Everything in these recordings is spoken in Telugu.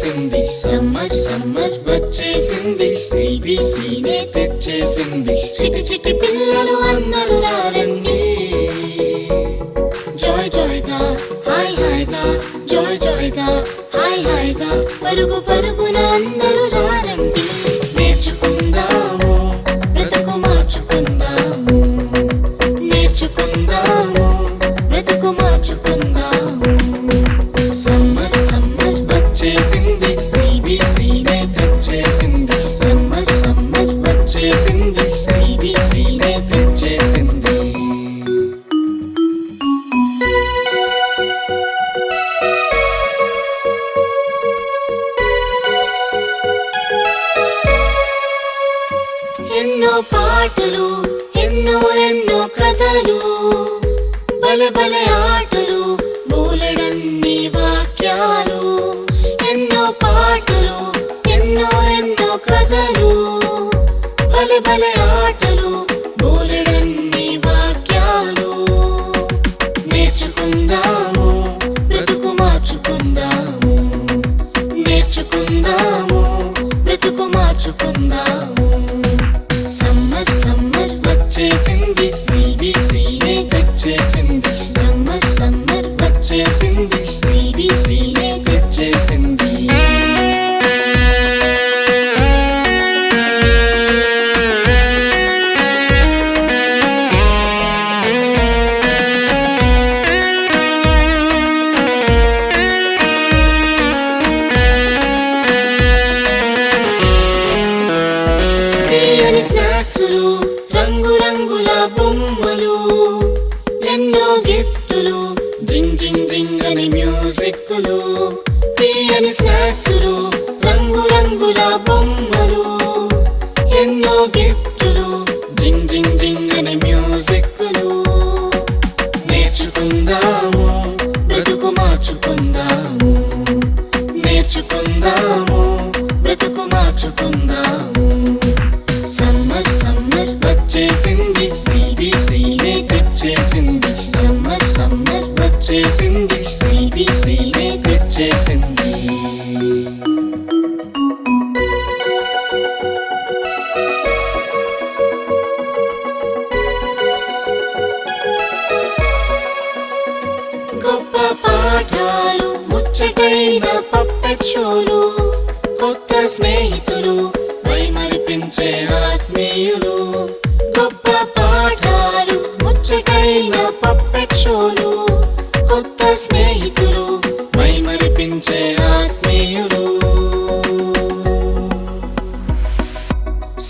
తెచ్చేసింది. సమ్మర్ సమ్మర్ వచ్చేసింది, సిబిసినే తెచ్చేసింది. చిటి చిటి పిల్లలు అందరూ రారండి, జాయ్ జాయ్ గా హాయ్ హాయ్ గా, జాయ్ జాయ్ గా హాయ్ హాయ్ గా, పరుగు పరుగున అందరూ రారండి. నేర్చుకుందాము బ్రతుకు మార్చుకుందాము, నేర్చుకుందాము బ్రతుకు మార్చుకుందాము. సమ్మర్ సమ్మర్ వచ్చేసింది, సిబిసినే తెచ్చేసింది. సమ్మర్ సమ్మర్ వచ్చేసింది, సిబిసినే తెచ్చేసింది. ఎన్నో పాటలు, ఎన్నో ఎన్నో కథలు, బలె బలె ఆటలు, బోలెడన్ని వాక్యాలు. ఎన్నో పాటలు, ఎన్నో ఎన్నో కథలు, బలె బలె ఆటలు, బోలెడన్ని వాక్యాలు. నేర్చుకుందాము బ్రతుకు మార్చుకుందాము, నేర్చుకుందాము బ్రతుకు మార్చుకుందాము. సమ్మర్ సమ్మర్ వచ్చేసింది, సిబిసినే తెచ్చేసింది. సమ్మర్ సమ్మర్ వచ్చేసింది, సిబిసినే తెచ్చేసింది. తీయని స్నాక్సులు, రంగు రంగుల బొమ్మలు, ఎన్నో గిఫ్టులు, జింగ్ జింగ్ జింగ్ అని మ్యూజిక్లు. తీయని స్నాక్సులు, రంగు రంగుల బొమ్మలు, ఎన్నో గిఫ్టులు, జింగ్ జింగ్ జింగ్ అని మ్యూజిక్లు. నేర్చుకుందాము బ్రతుకు మార్చుకుందాము, నేర్చుకుందాము బ్రతుకు మార్చుకుందాము. సమ్మర్ సమ్మర్ వచ్చేసింది, సిబిసినే తెచ్చేసింది. సమ్మర్ సమ్మర్ వచ్చేసింది, సిబిసినే తెచ్చేసింది. గొప్ప పాఠాలు, ముచ్చటైన పప్పెట్ షోలు, కొత్త స్నేహితులు, మైమరిపించే ఆత్మీయులు. గొప్ప పాఠాలు, ముచ్చటైన పప్పెట్ షోలు, కొత్త స్నేహితులు, మైమరిపించే ఆత్మీయులు.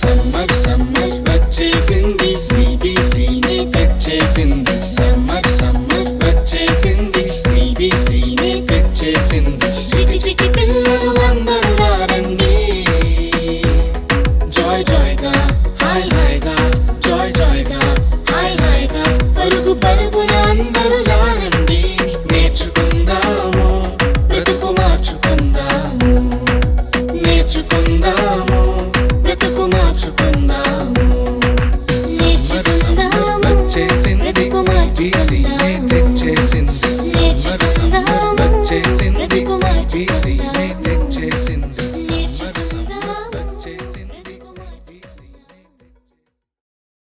సమ్మర్ సమ్మర్ వచ్చేసింది, సిబిసినే తెచ్చేసింది. సమ్మర్ సమ్మర్ వచ్చేసింది, సిబిసినే తెచ్చేసింది. చిటి చిటి పిల్లలు అందరూ రారండి, జాయ్ జాయ్ గా హాయ్ హాయ్ గా, జాయ్ జాయ్ గా హాయ్ హాయ్ గా, పరుగు పరుగున అందరూ